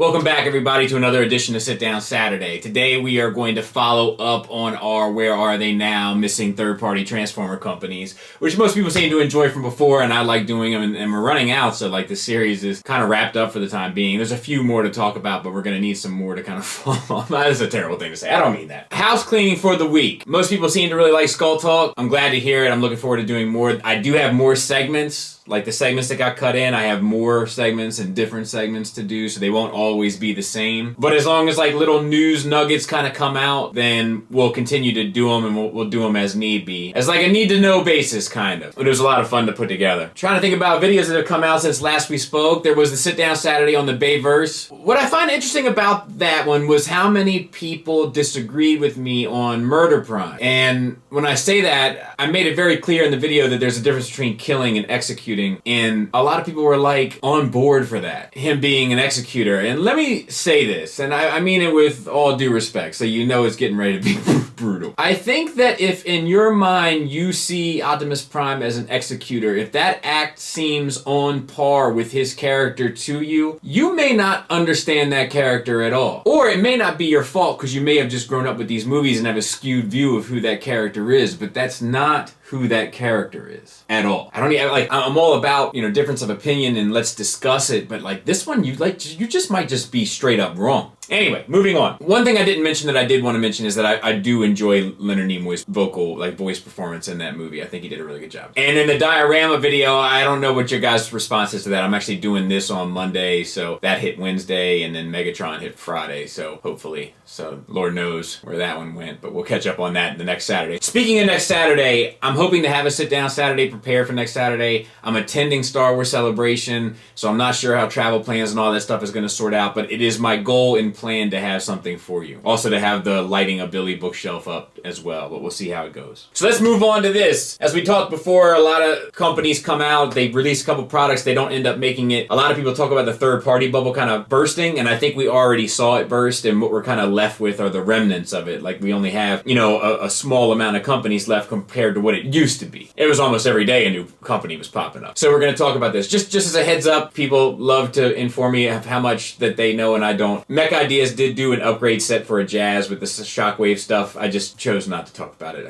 Welcome back, everybody, to another edition of Sit Down Saturday. Today we are going to follow up on our Where Are They Now missing third-party Transformer companies, which most people seem to enjoy from before, and I like doing them, and we're running out, so like the series is kind of wrapped up for the time being. There's a few more to talk about, but we're going to need some more to kind of follow. That is a terrible thing to say. I don't mean that. House cleaning for the week. Most people seem to really like Skull Talk. I'm glad to hear it. I'm looking forward to doing more. I do have more segments. Like the segments that got cut in, I have more segments and different segments to do, so they won't always be the same. But as long as like little news nuggets kind of come out, then we'll continue to do them, and we'll do them as need be. As like a need-to-know basis, kind of. It was a lot of fun to put together. Trying to think about videos that have come out since last we spoke. There was the Sit Down Saturday on the Bayverse. What I find interesting about that one was how many people disagreed with me on Murder Prime. And when I say that, I made it very clear in the video that there's a difference between killing and executing. And a lot of people were like on board for that, him being an executor. And let me say this, and I mean it with all due respect, so you know it's getting ready to be brutal. I think that if in your mind you see Optimus Prime as an executor, if that act seems on par with his character to you, you may not understand that character at all. Or it may not be your fault because you may have just grown up with these movies and have a skewed view of who that character is, but that's not who that character is at all. I don't even, like, I'm all about, you know, difference of opinion and let's discuss it, but like this one, you just might just be straight up wrong. Anyway, moving on. One thing I didn't mention that I did want to mention is that I do enjoy Leonard Nimoy's voice performance in that movie. I think he did a really good job. And in the diorama video, I don't know what your guys' response is to that. I'm actually doing this on Monday, so that hit Wednesday, and then Megatron hit Friday, so hopefully. So Lord knows where that one went, but we'll catch up on that the next Saturday. Speaking of next Saturday, I'm hoping to have a sit-down Saturday prepared for next Saturday. I'm attending Star Wars Celebration, so I'm not sure how travel plans and all that stuff is going to sort out, but it is my goal and plan to have something for you. Also to have the Lighting a Billy bookshelf up as well, but we'll see how it goes. So let's move on to this. As we talked before, a lot of companies come out, they release a couple products, they don't end up making it. A lot of people talk about the third-party bubble kind of bursting, and I think we already saw it burst, and what we're kind of left with are the remnants of it. Like we only have, you know, a small amount of companies left compared to what it used to be. It was almost every day a new company was popping up. So we're going to talk about this. Just as a heads up, people love to inform me of how much that they know and I don't. Mech Ideas did do an upgrade set for a Jazz with the Shockwave stuff. I just chose not to talk about it.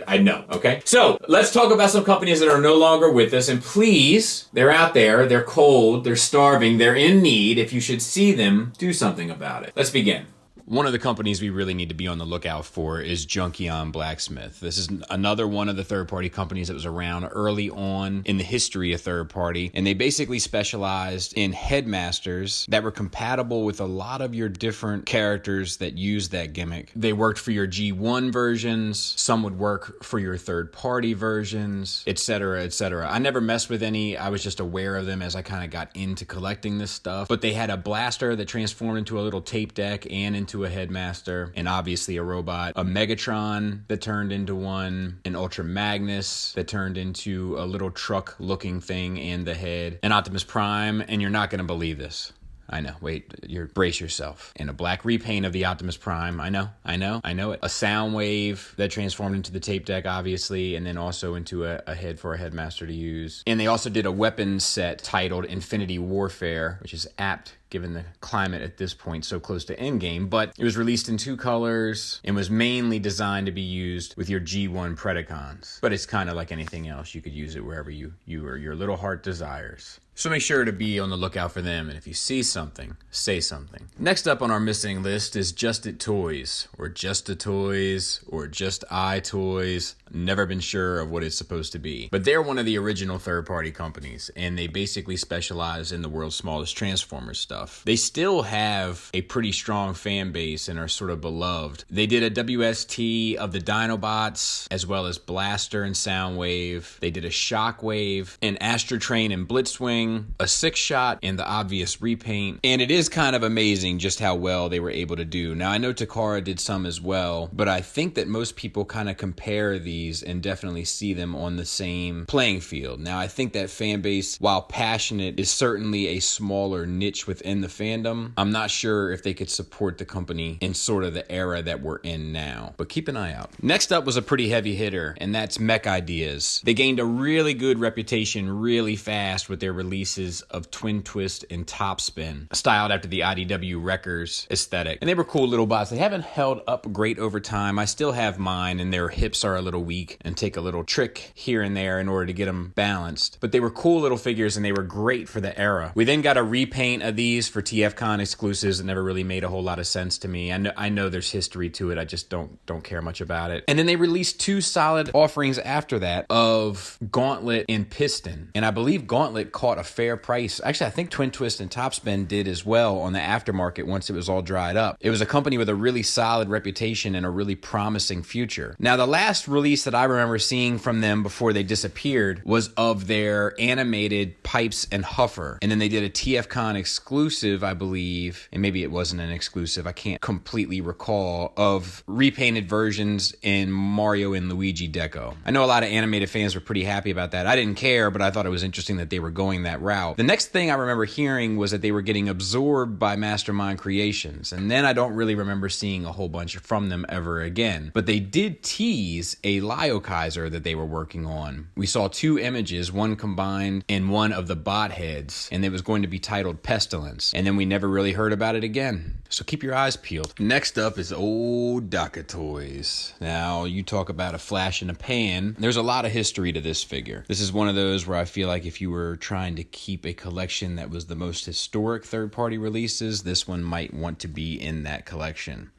I know, okay? So let's talk about some companies that are no longer with us, and please, they're out there, they're cold, they're starving, they're in need. If you should see them, do something about it. Let's begin. One of the companies we really need to be on the lookout for is Junkion Blacksmith. This is another one of the third-party companies that was around early on in the history of third-party, and they basically specialized in headmasters that were compatible with a lot of your different characters that use that gimmick. They worked for your G1 versions, some would work for your third-party versions, etc., etc. I never messed with any. I was just aware of them as I kind of got into collecting this stuff, but they had a blaster that transformed into a little tape deck and into a headmaster, and obviously a robot, a Megatron that turned into one, an Ultra Magnus that turned into a little truck looking thing and the head, an Optimus Prime, and you're not going to believe this. I know. Wait, brace yourself. And a black repaint of the Optimus Prime. I know it. A Soundwave that transformed into the tape deck, obviously, and then also into a head for a headmaster to use. And they also did a weapons set titled Infinity Warfare, which is apt given the climate at this point so close to endgame, but it was released in 2 colors and was mainly designed to be used with your G1 Predacons. But it's kind of like anything else. You could use it wherever you or your little heart desires. So make sure to be on the lookout for them, and if you see something, say something. Next up on our missing list is Just It Toys, or Just a Toys, or Just I Toys. Never been sure of what it's supposed to be. But they're one of the original third-party companies, and they basically specialize in the world's smallest Transformers stuff. They still have a pretty strong fan base and are sort of beloved. They did a WST of the Dinobots, as well as Blaster and Soundwave. They did a Shockwave, an Astrotrain and Blitzwing, a 6-shot, and the obvious repaint. And it is kind of amazing just how well they were able to do. Now, I know Takara did some as well, but I think that most people kind of compare these and definitely see them on the same playing field. Now, I think that fan base, while passionate, is certainly a smaller niche within the fandom. I'm not sure if they could support the company in sort of the era that we're in now, but keep an eye out. Next up was a pretty heavy hitter, and that's Mech Ideas. They gained a really good reputation really fast with their release releases of Twin Twist and Topspin, styled after the IDW Wreckers aesthetic. And they were cool little bots. They haven't held up great over time. I still have mine, and their hips are a little weak and take a little trick here and there in order to get them balanced. But they were cool little figures, and they were great for the era. We then got a repaint of these for TFCon exclusives that never really made a whole lot of sense to me. I know there's history to it. I just don't care much about it. And then they released 2 solid offerings after that of Gauntlet and Piston. And I believe Gauntlet caught a fair price. Actually, I think Twin Twist and Topspin did as well on the aftermarket once it was all dried up. It was a company with a really solid reputation and a really promising future. Now, the last release that I remember seeing from them before they disappeared was of their animated Pipes and Huffer. And then they did a TFCon exclusive, I believe, and maybe it wasn't an exclusive, I can't completely recall, of repainted versions in Mario and Luigi Deco. I know a lot of animated fans were pretty happy about that. I didn't care, but I thought it was interesting that they were going that route. The next thing I remember hearing was that they were getting absorbed by Mastermind Creations, and then I don't really remember seeing a whole bunch from them ever again. But they did tease a Lio Kaiser that they were working on. We saw 2 images, one combined in one of the bot heads, and it was going to be titled Pestilence, and then we never really heard about it again. So keep your eyes peeled. Next up is old Daka Toys. Now, you talk about a flash in a pan. There's a lot of history to this figure. This is one of those where I feel like if you were trying to keep a collection that was the most historic third-party releases, this one might want to be in that collection.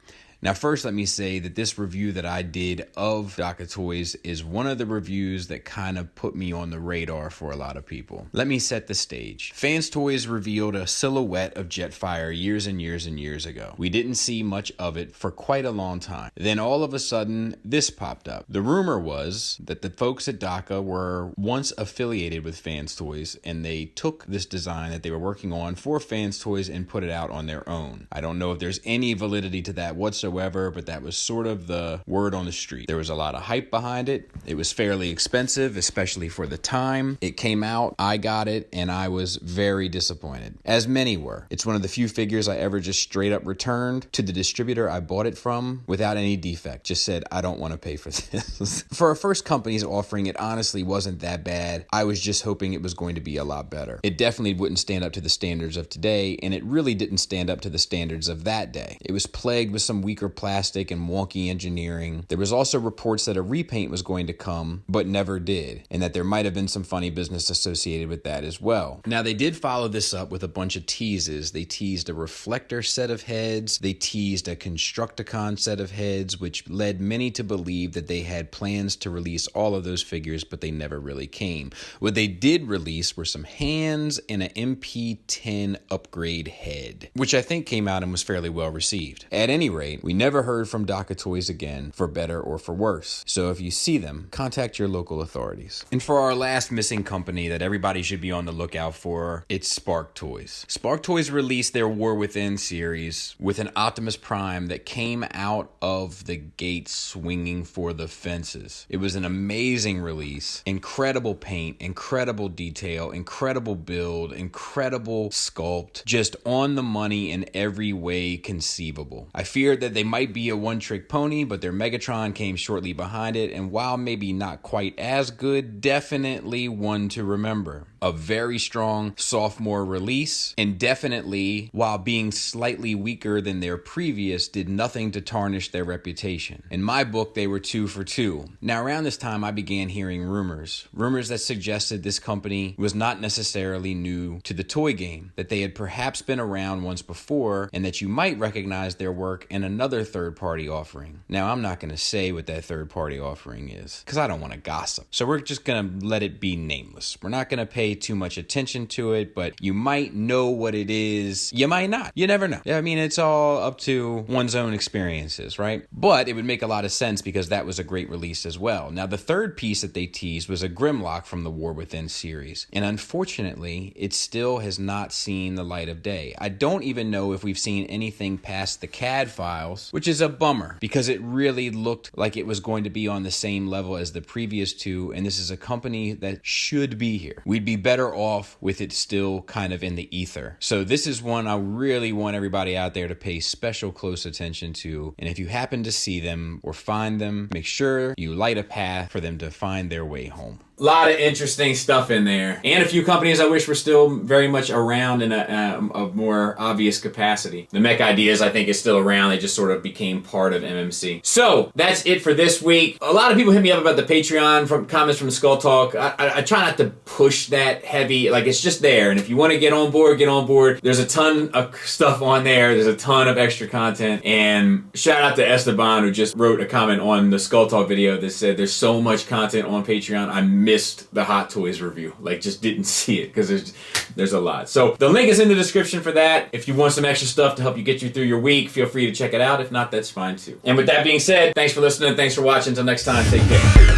Now, first, let me say that this review that I did of Daka Toys is one of the reviews that kind of put me on the radar for a lot of people. Let me set the stage. Fans Toys revealed a silhouette of Jetfire years and years and years ago. We didn't see much of it for quite a long time. Then all of a sudden, this popped up. The rumor was that the folks at Daca were once affiliated with Fans Toys, and they took this design that they were working on for Fans Toys and put it out on their own. I don't know if there's any validity to that whatsoever, but that was sort of the word on the street. There was a lot of hype behind it. It was fairly expensive, especially for the time it came out. I got it, and I was very disappointed, as many were. It's one of the few figures I ever just straight up returned to the distributor I bought it from without any defect. Just said, I don't want to pay for this. For a first company's offering, it honestly wasn't that bad. I was just hoping it was going to be a lot better. It definitely wouldn't stand up to the standards of today, and it really didn't stand up to the standards of that day. It was plagued with some weaker plastic and wonky engineering. There was also reports that a repaint was going to come, but never did, and that there might have been some funny business associated with that as well. Now, they did follow this up with a bunch of teases. They teased a reflector set of heads. They teased a Constructicon set of heads, which led many to believe that they had plans to release all of those figures, but they never really came. What they did release were some hands and an MP10 upgrade head, which I think came out and was fairly well received. At any rate, we never heard from Daka Toys again, for better or for worse. So if you see them, contact your local authorities. And for our last missing company that everybody should be on the lookout for, it's Spark Toys. Spark Toys released their War Within series with an Optimus Prime that came out of the gate swinging for the fences. It was an amazing release, incredible paint, incredible detail, incredible build, incredible sculpt, just on the money in every way conceivable. I feared that they might be a one-trick pony, but their Megatron came shortly behind it, and while maybe not quite as good, definitely one to remember. A very strong sophomore release, and definitely, while being slightly weaker than their previous, did nothing to tarnish their reputation. In my book, they were 2 for 2. Now, around this time, I began hearing rumors that suggested this company was not necessarily new to the toy game, that they had perhaps been around once before, and that you might recognize their work in another third-party offering. Now, I'm not going to say what that third-party offering is, because I don't want to gossip. So we're just going to let it be nameless. We're not going to pay too much attention to it, but you might know what it is. You might not. You never know. I mean, it's all up to one's own experiences, right? But it would make a lot of sense because that was a great release as well. Now, the third piece that they teased was a Grimlock from the War Within series. And unfortunately, it still has not seen the light of day. I don't even know if we've seen anything past the CAD files, which is a bummer because it really looked like it was going to be on the same level as the previous 2, and this is a company that should be here. We'd be better off with it still kind of in the ether. So this is one I really want everybody out there to pay special close attention to, and if you happen to see them or find them, make sure you light a path for them to find their way home. A lot of interesting stuff in there. And a few companies I wish were still very much around in a more obvious capacity. The Mech Ideas, I think, is still around. They just sort of became part of MMC. So, that's it for this week. A lot of people hit me up about the Patreon from comments from Skull Talk. I try not to push that heavy. Like, it's just there. And if you want to get on board, get on board. There's a ton of stuff on there. There's a ton of extra content. And shout out to Esteban, who just wrote a comment on the Skull Talk video that said there's so much content on Patreon. I missed the Hot Toys review. Like, just didn't see it because there's a lot. So the link is in the description for that. If you want some extra stuff to help you get you through your week, feel free to check it out. If not, that's fine too. And with that being said, thanks for listening. Thanks for watching. Until next time, take care.